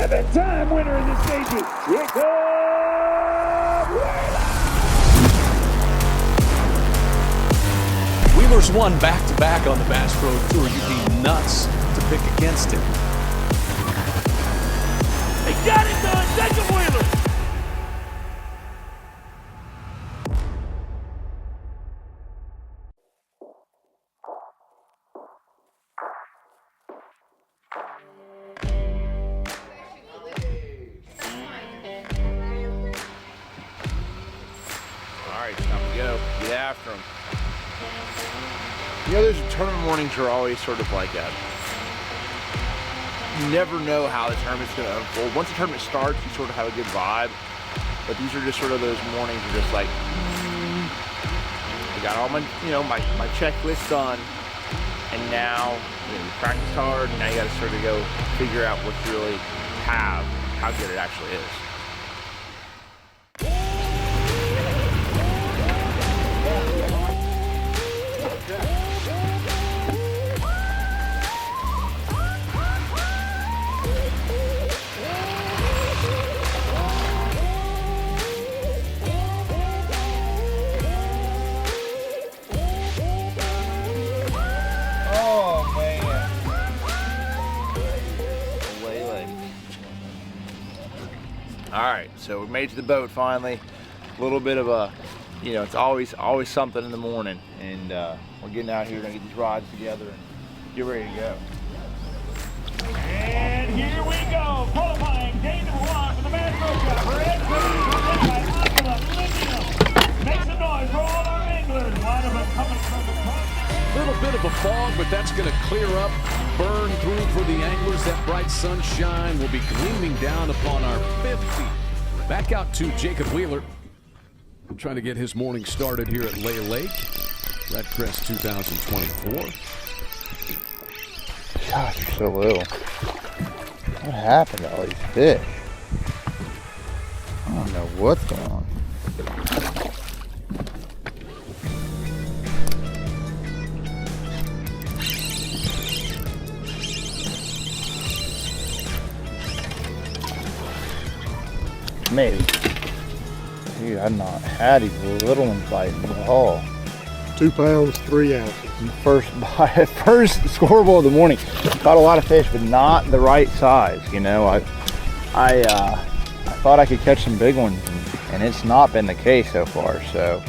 Seven-time winner in this debut, Jacob Wheeler. Wheeler's won back-to-back on the Bass Pro Tour. You'd be nuts to pick against him. He got it done, Jacob Wheeler. All right, time to go. Get after him. You know, those tournament mornings are always sort of like a, you never know how the tournament's going to unfold. Once the tournament starts, you sort of have a good vibe. But these are just sort of those mornings where just like, I got all my, my checklist done. And now, you practice hard. And now you got to sort of go figure out what you really have, how good it actually is. All right, so we made it to the boat finally. A little bit of a, it's always something in the morning, and we're getting out here, gonna get these rods together and get ready to go. And here we go, qualifying day number one for the Bass Pro Cup. Make some noise for all our anglers. Line of them coming from the front. Little bit of a fog, but that's going to clear up, burn through for the anglers. That bright sunshine will be gleaming down upon our 50. Back out to Jacob Wheeler, trying to get his morning started here at Lay Lake, REDCREST 2024. Gosh, you're so little. What happened to all these fish? I don't know what's going on. Maybe. Dude, I've not had these little ones biting at all. 2 pounds, 3 ounces. First scoreable of the morning. Caught a lot of fish, but not the right size. I thought I could catch some big ones, and it's not been the case so far. So.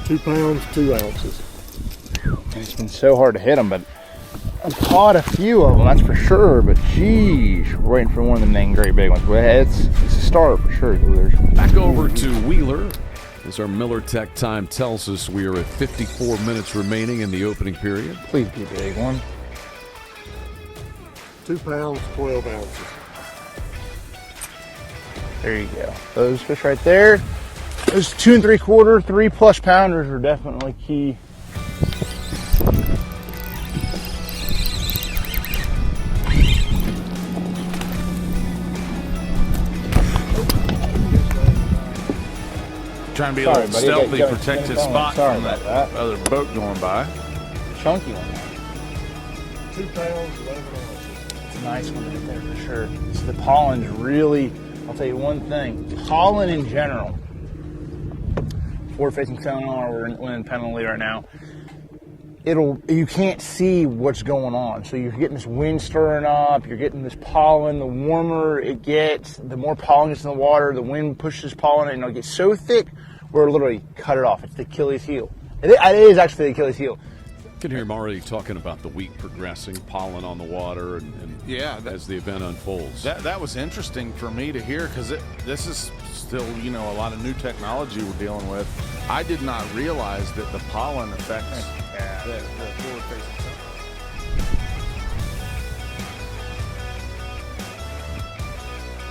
Two pounds, 2 ounces. And it's been so hard to hit them, but I've caught a few of them, that's for sure. But geez, we're waiting for one of them dang great big ones. But it's a start for sure. Back over to Wheeler. As our Miller Tech time tells us, we are at 54 minutes remaining in the opening period. Please be a big one. 2 pounds, 12 ounces. There you go. Those fish right there. Those 2 3/4, 3+ pounders are definitely key. Trying to be a little stealthy, protect his spot from that other boat going by. Chunky one. 2 pounds, 11 ounces. It's a nice one right there for sure. So the pollen's really, I'll tell you one thing, pollen in general. Forward facing sonar, we're in penalty right now. You can't see what's going on. So you're getting this wind stirring up, you're getting this pollen. The warmer it gets, the more pollen gets in the water, the wind pushes pollen, and it gets so thick, we're literally cut it off. It's the Achilles heel. It is actually the Achilles heel. You can hear him already talking about the week progressing, pollen on the water, and yeah, as the event unfolds. That was interesting for me to hear, because this is still, a lot of new technology we're dealing with. I did not realize that the pollen affects the forward-facing sun.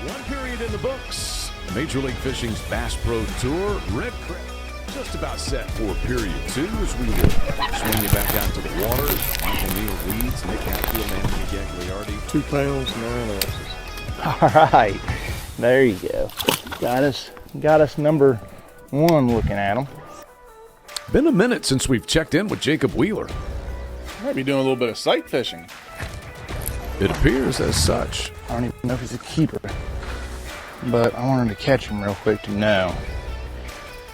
One period in the books. Major League Fishing's Bass Pro Tour, REDCREST. Just about set for period 2 as we will swing you back out to the water. Michael Neal leads, Nick Hatfield, Anthony Gagliardi. 2 pounds, 9 ounces. All right, there you go. Got us number 1 looking at them. Been a minute since we've checked in with Jacob Wheeler. Might be doing a little bit of sight fishing. It appears as such. I don't even know if he's a keeper, but I wanted to catch him real quick to know.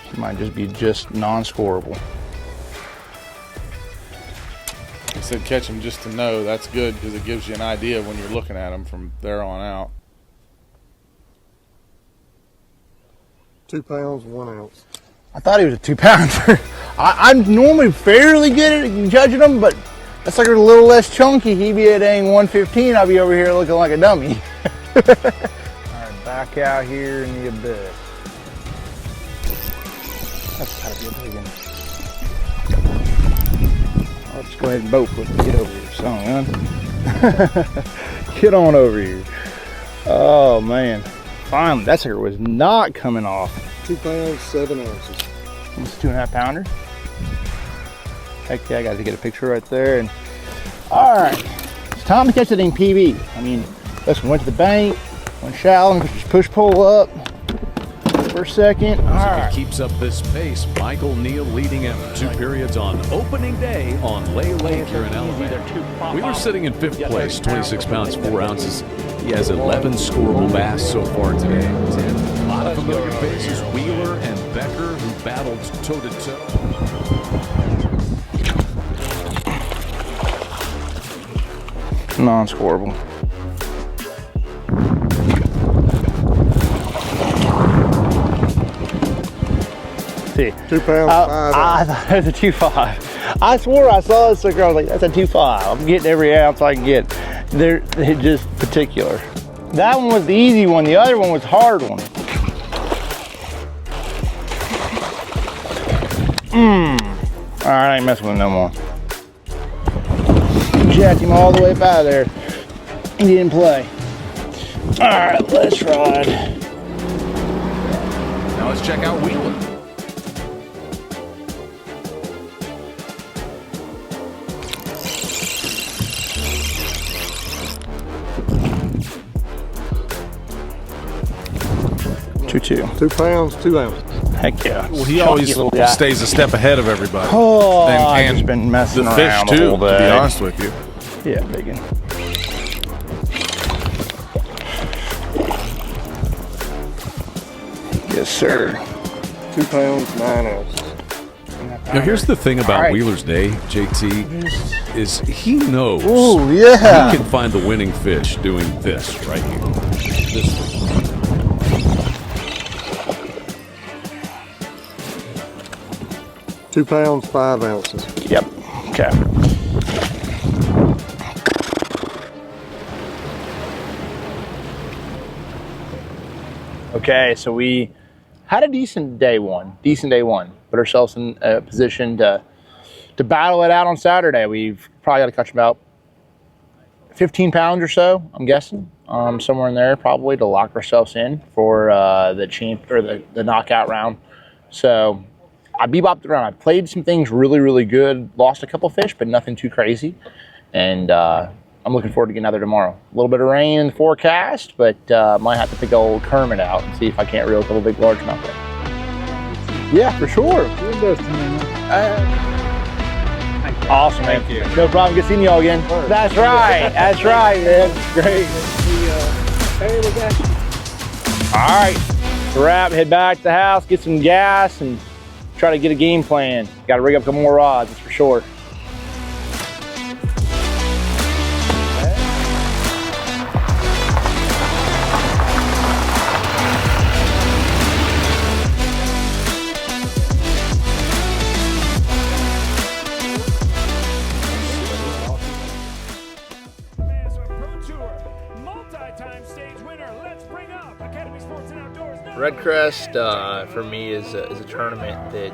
He might just be non-scoreable. I said catch him just to know. That's good because it gives you an idea when you're looking at him from there on out. 2 pounds, 1 ounce. I thought he was a 2-pounder. I'm normally fairly good at judging them, but that sucker's a little less chunky. He'd be at dang 115. I'll be over here looking like a dummy. All right, back out here in the abyss. That's gotta be a big one. I'll just go ahead and boat with it. Get over here, son. Get on over here. Oh man. Finally, that sucker was not coming off. 2 pounds, 7 ounces. Almost 2.5 pounder. Heck yeah, I got to get a picture right there. And all right, it's time to catch that thing PB. I mean, let's went to the bank, went shallow, and just push pull up for a second. All right. If he keeps up this pace, Michael Neal leading after 2 periods on opening day on Lay Lake here in Alabama. Wheeler sitting in 5th place, 26 pounds 4 ounces. He has 11 scoreable bass so far today. A lot of familiar faces, Wheeler and Becker, who battled toe-to-toe. Non-scoreable. See, 2 pounds, 5 I ounces. thought it was a 2.5. I swore I saw this sucker. I was like, that's a 2.5. I'm getting every ounce I can get. They're just particular. That one was the easy one. The other one was the hard one. All right, I ain't messing with him no more. Jacked him all the way up out of there. He didn't play. All right, let's ride. Now let's check out Wheeler. Two. 2 pounds, 2 ounces. Heck yeah. Well, he Chunky always little guy. stays a step ahead of everybody. Oh, I've and just been messing the fish around too, the whole to be day. honest with you. Yeah, biggin. Yes, sir. 2 pounds, 9 ounces. Now here's the thing about All right. Wheeler's day, JT, is he knows Ooh, yeah. he can find the winning fish doing this right here. This one. 2 pounds, 5 ounces. Yep. Okay. Okay, so we had a decent day one. Put ourselves in a position to battle it out on Saturday. We've probably got to catch about 15 pounds or so, I'm guessing, somewhere in there, probably to lock ourselves in for the knockout round. So I bebopped around. I played some things really, really good. Lost a couple fish, but nothing too crazy. And I'm looking forward to getting out there tomorrow. A little bit of rain in the forecast, but might have to pick old Kermit out and see if I can't reel a couple big largemouth there. Yeah, for sure. Awesome, man. Thank you. No problem. Good seeing you all again. That's right. That's right, man. Great. All right. It's a wrap. Head back to the house, get some gas, and try to get a game plan. Got to rig up a couple more rods, that's for sure. REDCREST for me is a tournament that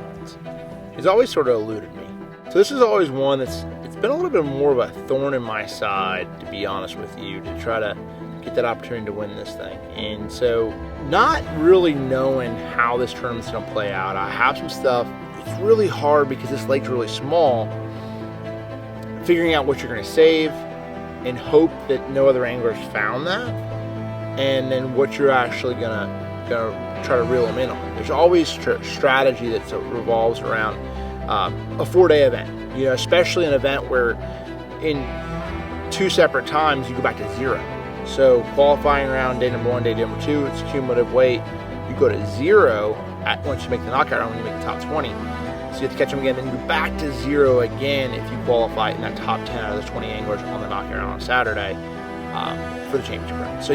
has always sort of eluded me. So this is always one it's been a little bit more of a thorn in my side, to be honest with you, to try to get that opportunity to win this thing. And so not really knowing how this tournament's going to play out. I have some stuff. It's really hard because this lake's really small. Figuring out what you're going to save and hope that no other anglers found that, and then what you're actually going to try to reel them in on. There's always strategy that revolves around a 4-day event, you know, especially an event where in 2 separate times you go back to 0. So qualifying round, day number 1, day number 2, it's cumulative weight. You go to 0 once you make the knockout round, when you make the top 20. So you have to catch them again, then you go back to 0 again if you qualify in that top 10 out of the 20 anglers on the knockout round on Saturday for the championship round. So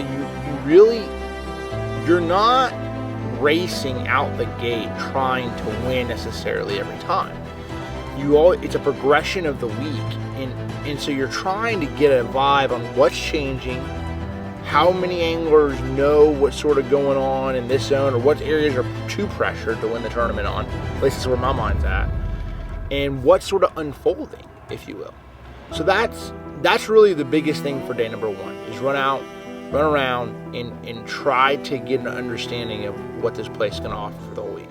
you're not racing out the gate trying to win necessarily every time. It's a progression of the week, and so you're trying to get a vibe on what's changing, how many anglers know what's sort of going on in this zone, or what areas are too pressured to win the tournament on. At least that's where my mind's at, and what's sort of unfolding, if you will. So that's really the biggest thing for day number 1, is run around, and try to get an understanding of what this place is going to offer for the whole week.